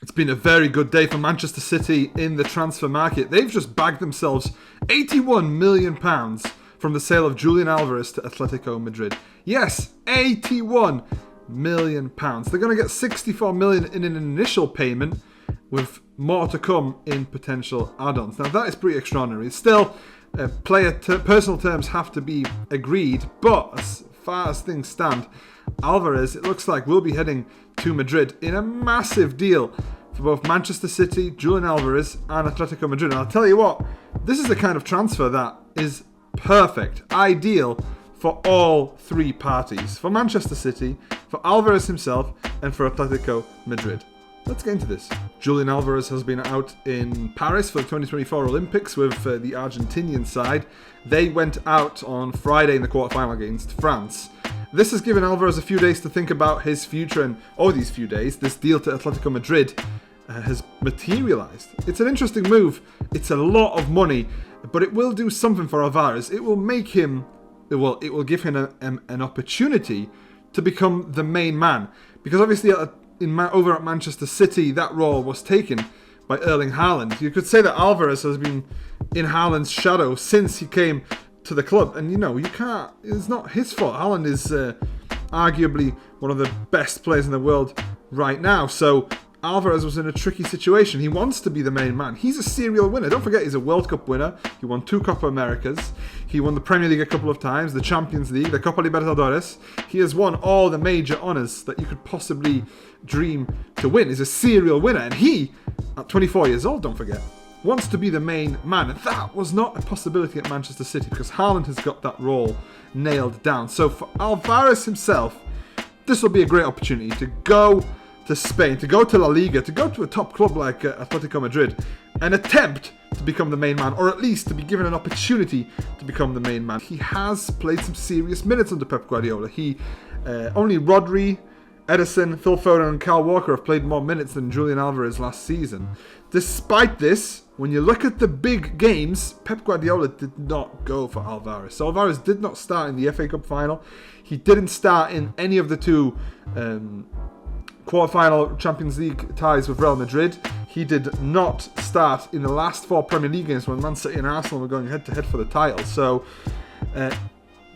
It's been a very good day for Manchester City in the transfer market. They've just bagged themselves £81 million from the sale of Julian Alvarez to Atletico Madrid. Yes, £81 million. They're going to get £64 million in an initial payment, with more to come in potential add-ons. Now that is pretty extraordinary. Still, personal terms have to be agreed, but as far as things stand, Alvarez, it looks like, will be heading to Madrid in a massive deal for both Manchester City, Julian Alvarez, and Atletico Madrid. And I'll tell you what, this is the kind of transfer that is perfect, ideal for all three parties. For Manchester City, for Alvarez himself, and for Atletico Madrid. Let's get into this. Julian Alvarez has been out in Paris for the 2024 Olympics with the Argentinian side. They went out on Friday in the quarterfinal against France. This has given Alvarez a few days to think about his future, and these few days, this deal to Atletico Madrid has materialized. It's an interesting move. It's a lot of money, but it will do something for Alvarez. It will make him, it will give him an opportunity to become the main man, because obviously over at Manchester City, that role was taken by Erling Haaland. You could say that Alvarez has been in Haaland's shadow since he came to the club, and you can't. It's not his fault. Haaland is arguably one of the best players in the world right now. So Alvarez was in a tricky situation. He wants to be the main man. He's a serial winner. Don't forget, he's a World Cup winner. He won 2 Copa Americas. He won the Premier League a couple of times, the Champions League, the Copa Libertadores. He has won all the major honours that you could possibly dream to win. He's a serial winner. And he, at 24 years old, don't forget, wants to be the main man. And that was not a possibility at Manchester City because Haaland has got that role nailed down. So for Alvarez himself, this will be a great opportunity to go to Spain, to go to La Liga, to go to a top club like Atletico Madrid and attempt to become the main man, or at least to be given an opportunity to become the main man. He has played some serious minutes under Pep Guardiola. Only Rodri, Ederson, Phil Foden and Kyle Walker have played more minutes than Julian Alvarez last season. Despite this, when you look at the big games, Pep Guardiola did not go for Alvarez. So Alvarez did not start in the FA Cup final. He didn't start in any of the 2 quarterfinal Champions League ties with Real Madrid. He did not start in the last 4 Premier League games when Man City and Arsenal were going head-to-head for the title. So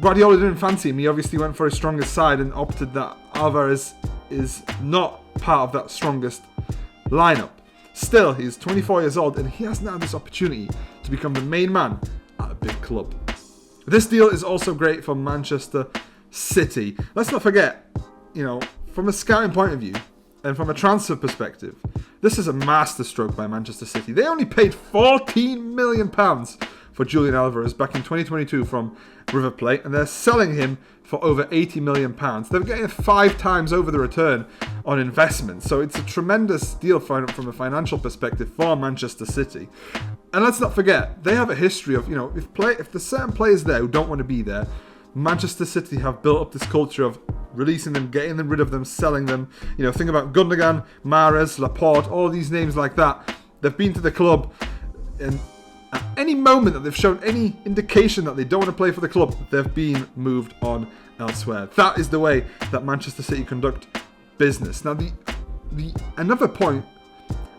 Guardiola didn't fancy him. He obviously went for his strongest side and opted that Alvarez is not part of that strongest lineup. Still, he's 24 years old and he has now this opportunity to become the main man at a big club. This deal is also great for Manchester City. Let's not forget, from a scouting point of view and from a transfer perspective, this is a masterstroke by Manchester City. They only paid £14 million for Julian Alvarez back in 2022 from River Plate, and they're selling him for over £80 million. They're getting 5 times over the return on investment. So it's a tremendous deal from a financial perspective for Manchester City. And let's not forget, they have a history of, if there's certain players there who don't want to be there, Manchester City have built up this culture of releasing them, getting them rid of them, selling them. Think about Gundogan, Mahrez, Laporte, all these names like that. They've been to the club, and at any moment that they've shown any indication that they don't want to play for the club, they've been moved on elsewhere. That is the way that Manchester City conduct business. Now, another point,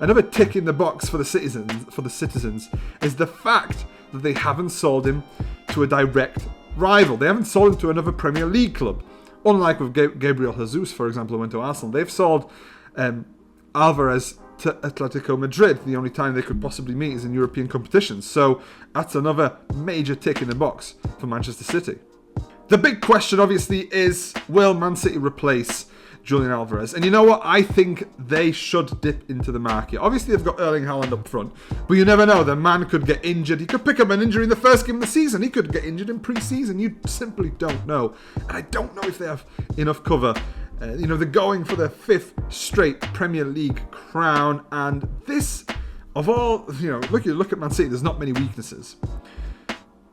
another tick in the box for the citizens is the fact that they haven't sold him to a direct rival. They haven't sold him to another Premier League club. Unlike with Gabriel Jesus, for example, who went to Arsenal, they've sold Alvarez to Atletico Madrid. The only time they could possibly meet is in European competitions. So that's another major tick in the box for Manchester City. The big question, obviously, is will Man City replace Julian Alvarez? And you know what? I think they should dip into the market. Obviously, they've got Erling Haaland up front, but you never know. The man could get injured. He could pick up an injury in the first game of the season. He could get injured in pre-season. You simply don't know. And I don't know if they have enough cover. They're going for their 5th straight Premier League crown. And this, of all, look at Man City, there's not many weaknesses.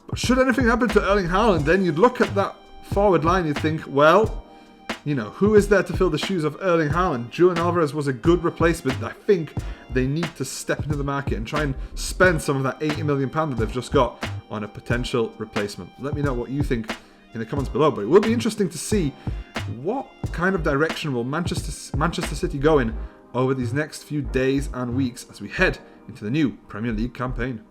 But should anything happen to Erling Haaland, then you'd look at that forward line, you'd think, well, who is there to fill the shoes of Erling Haaland? Julian Alvarez was a good replacement. I think they need to step into the market and try and spend some of that £80 million that they've just got on a potential replacement. Let me know what you think in the comments below. But it will be interesting to see what kind of direction will Manchester City go in over these next few days and weeks as we head into the new Premier League campaign.